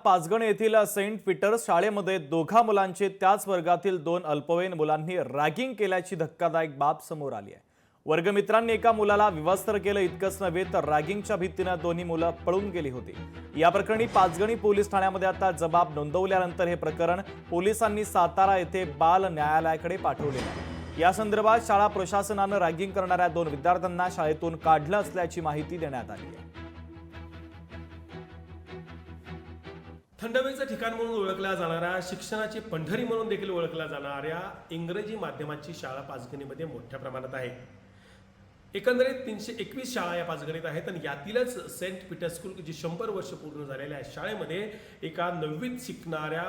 पाचगण येथील Saint Peters शाळेमध्ये दोघा मुलांची त्याच वर्गातील दोन अल्पवयीन मुलांनी रॅगिंग केल्याची धक्कादायक बाब समोर आली आहे। वर्गमित्रांनी एका मुलाला विवस्त्र केलं इतकंच नव्हे तर रॅगिंगच्या भीतीने दोन्ही मुलं पळून गेली होती। या प्रकरणी पाचगणी पोलीस ठाण्यामध्ये आता जबाब नोंदवल्यानंतर हे प्रकरण पोलिसांनी सातारा येथे बाल न्यायालयाकडे पाठवले आहे। या संदर्भात शाळा प्रशासनाने रॅगिंग करणाऱ्या दोन विद्यार्थ्यांना शाळेतून काढलं असल्याची माहिती देण्यात आली आहे। थंडहवेचं ठिकाण म्हणून ओळखल्या जाणाऱ्या, शिक्षणाची पंढरी म्हणून देखील ओळखल्या जाणाऱ्या इंग्रजी माध्यमाची शाळा पाचगणीमध्ये मोठ्या प्रमाणात आहे। एकंदरीत 321 शाळा या पाचगणीत आहेत आणि यातीलच सेंट पीटर्स स्कूल जी 100 वर्ष पूर्ण झालेल्या आहे शाळेमध्ये एका 9वीत शिकणाऱ्या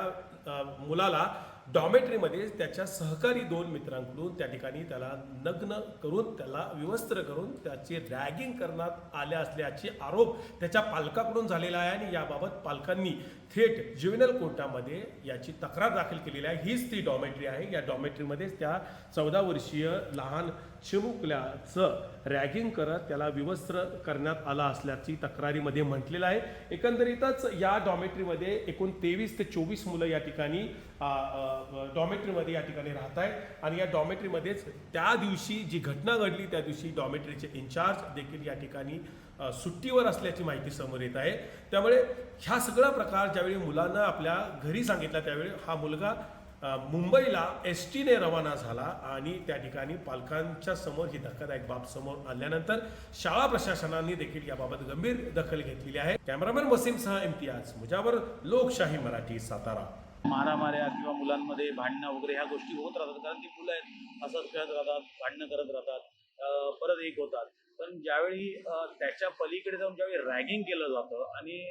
मुलाला डॉमेट्रीमध्ये त्याच्या सहकारी दोन मित्रांकडून त्या ठिकाणी त्याला नग्न करून, त्याला विवस्त्र करून त्याची रॅगिंग करण्यात आल्या असल्याचे आरोप त्याच्या पालकाकडून झालेला आहे आणि याबाबत पालकांनी थेट ज्युव्हेनल कोर्टामध्ये याची तक्रार दाखल केलेली आहे। हीच ती डॉमेट्री आहे। या डॉमेट्रीमध्येच त्या 14 वर्षीय लहान चिमुकल्याचं रॅगिंग करत त्याला विवस्त्र करण्यात आला असल्याची तक्रारीमध्ये म्हटलेलं आहे। एकंदरीतच या डॉमेट्रीमध्ये एकूण 23 ते 24 मुलं या ठिकाणी डॉमेट्रीमध्ये या ठिकाणी राहत आहेत आणि या डॉमेट्रीमध्येच त्या दिवशी जी घटना घडली त्या दिवशी डॉमेट्रीचे इंचार्ज देखील या ठिकाणी सुट्टीवर असल्याची माहिती समोर येत आहे। त्यामुळे ह्या सगळा प्रकार ज्यावेळी मुलांना आपल्या घरी सांगितला त्यावेळी हा मुलगा मुंबईला एसटीने रवाना झाला आणि त्या ठिकाणी पालकांच्या समोर ही धक्कादायक बाब समोर आल्यानंतर शाळा प्रशासनाने देखील याबाबत गंभीर दखल घेतलेली आहे। कॅमेरामॅन वसीमसह इम्तियाज मुजावर, लोकशाही मराठी, सातारा। मारामाऱ्या किंवा मुलांमध्ये भांडणं वगैरे ह्या गोष्टी होत राहतात, कारण ती मुलं आहेत, असंच खेळत राहतात, भांडणं करत राहतात, परत एक होतात। पण ज्यावेळी त्याच्या पलीकडे जाऊन ज्यावेळी रॅगिंग केलं जातं आणि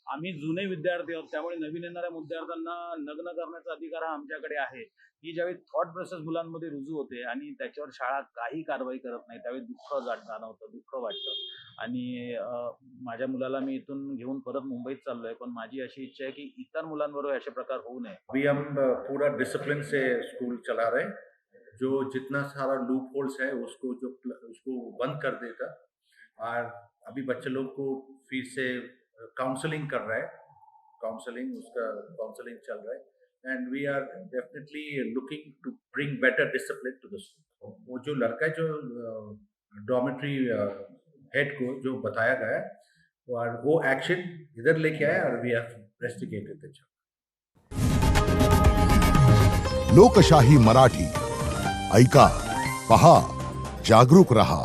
आम्ही जुने विद्यार्थी आहोत त्यामुळे नवीन येणाऱ्या विद्यार्थ्यांना नग्न करण्याचा अधिकार हा आमच्याकडे आहे, ही ज्यावेळी थॉट प्रोसेस मुलांमध्ये रुजू होते आणि त्याच्यावर शाळा काही कारवाई करत नाही त्यावेळी दुःख जाणवतं, दुःख वाटतं। आणि माझ्या मुलाला मी इथून घेऊन परत मुंबईत चाललोय, पण माझी अशी इच्छा आहे की इतर मुलांबरोबर असे प्रकार होऊ नये। अभी हम पूरा डिसिप्लिन से स्कूल चला रहे हैं, जो जितना सारा लूप होल्स है उसको बंद कर देगा और अभी बच्चे लोग को फिर से काउंसलिंग कर रहा है, काउंसलिंग चल रहा है and we are definitely looking to bring better discipline to the school. वो जो लड़का है जो डॉमेट्री हेड को जो बताया गया है और वो एक्शन इधर लेके आया और वी हैव इन्वेस्टिगेटेड द। लोकशाही मराठी ऐका, पहा, जागरूक रहा।